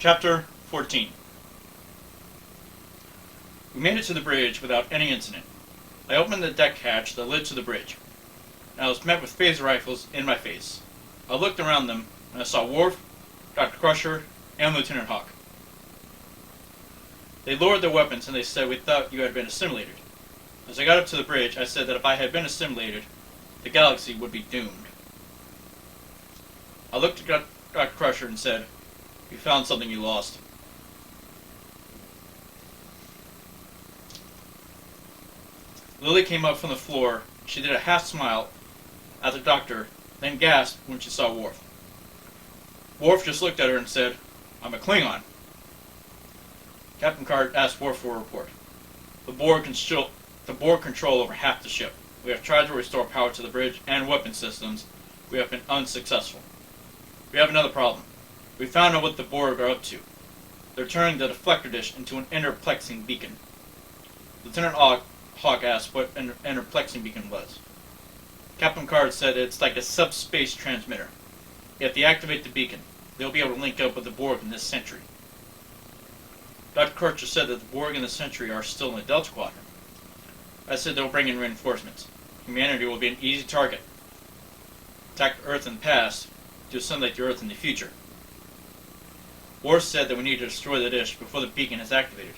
Chapter 14. We made it to the bridge without any incident. I opened the deck hatch that led to the bridge, and I was met with phaser rifles in my face. I looked around them, and I saw Worf, Dr. Crusher, and Lieutenant Hawk. They lowered their weapons, and they said, "We thought you had been assimilated." As I got up to the bridge, I said that if I had been assimilated, the galaxy would be doomed. I looked at Dr. Crusher and said, "You found something you lost." Lily came up from the floor. She did a half smile at the doctor, then gasped when she saw Worf. Worf just looked at her and said, "I'm a Klingon." Captain Picard asked Worf for a report. The Borg control over half the ship. We have tried to restore power to the bridge and weapon systems. We have been unsuccessful. We have another problem. We found out what the Borg are up to. They're turning the deflector dish into an interplexing beacon. Lieutenant Hawk asked what an interplexing beacon was. Captain Picard said it's like a subspace transmitter. If they activate the beacon, they'll be able to link up with the Borg in this century. Dr. Crusher said that the Borg in the century are still in the Delta Quadrant. I said they'll bring in reinforcements. Humanity will be an easy target. Attack Earth in the past to assimilate the Earth in the future. Worf said that we need to destroy the dish before the beacon is activated.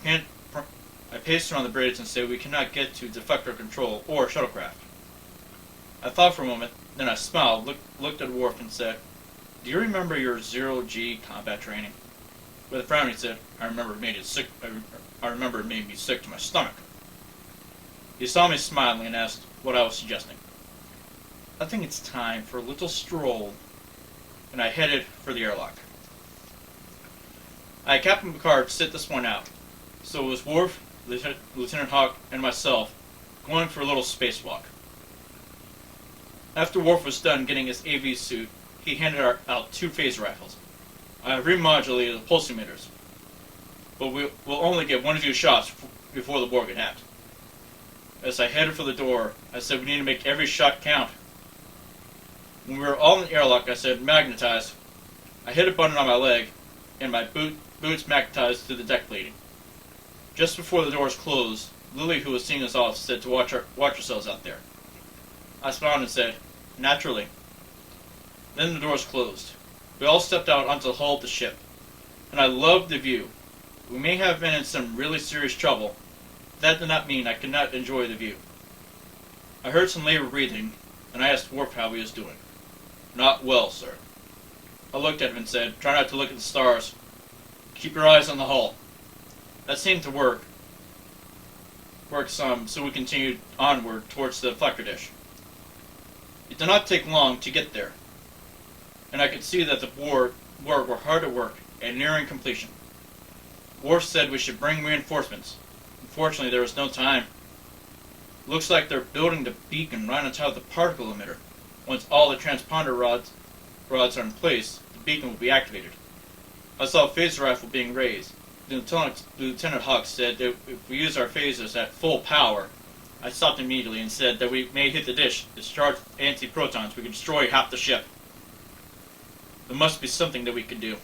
I paced around the bridge and said we cannot get to deflector control or shuttlecraft. I thought for a moment, then I smiled, looked at Worf and said, "Do you remember your zero-G combat training?" With a frown he said, I remember it made me sick to my stomach." He saw me smiling and asked what I was suggesting. "I think it's time for a little stroll," and I headed for the airlock. I had Captain Picard sit this one out, so it was Worf, Lieutenant Hawk, and myself going for a little spacewalk. After Worf was done getting his AV suit, he handed out 2 phaser rifles. I have remodulated the pulse emitters, but we'll only get 1 or 2 shots before the Borg attacked. As I headed for the door, I said we need to make every shot count. When we were all in the airlock, I said, "Magnetize." I hit a button on my leg, and my boots magnetized to the deck plating. Just before the doors closed, Lily, who was seeing us off, said to watch yourselves out there. I smiled and said, "Naturally." Then the doors closed. We all stepped out onto the hull of the ship, and I loved the view. We may have been in some really serious trouble, but that did not mean I could not enjoy the view. I heard some labor breathing, and I asked Worf how he was doing. "Not well, sir." I looked at him and said, "Try not to look at the stars. Keep your eyes on the hull." That seemed to work some, so we continued onward towards the deflector dish. It did not take long to get there, and I could see that the Borg were hard at work and nearing completion. Worf said we should bring reinforcements. Unfortunately, there was no time. Looks like they're building the beacon right on top of the particle emitter. Once all the transponder rods are in place, the beacon will be activated. I saw a phaser rifle being raised. Lieutenant Hawk said that if we use our phasers at full power, I stopped immediately and said that we may hit the dish. It's charged with anti-protons. We could destroy half the ship. There must be something that we could do.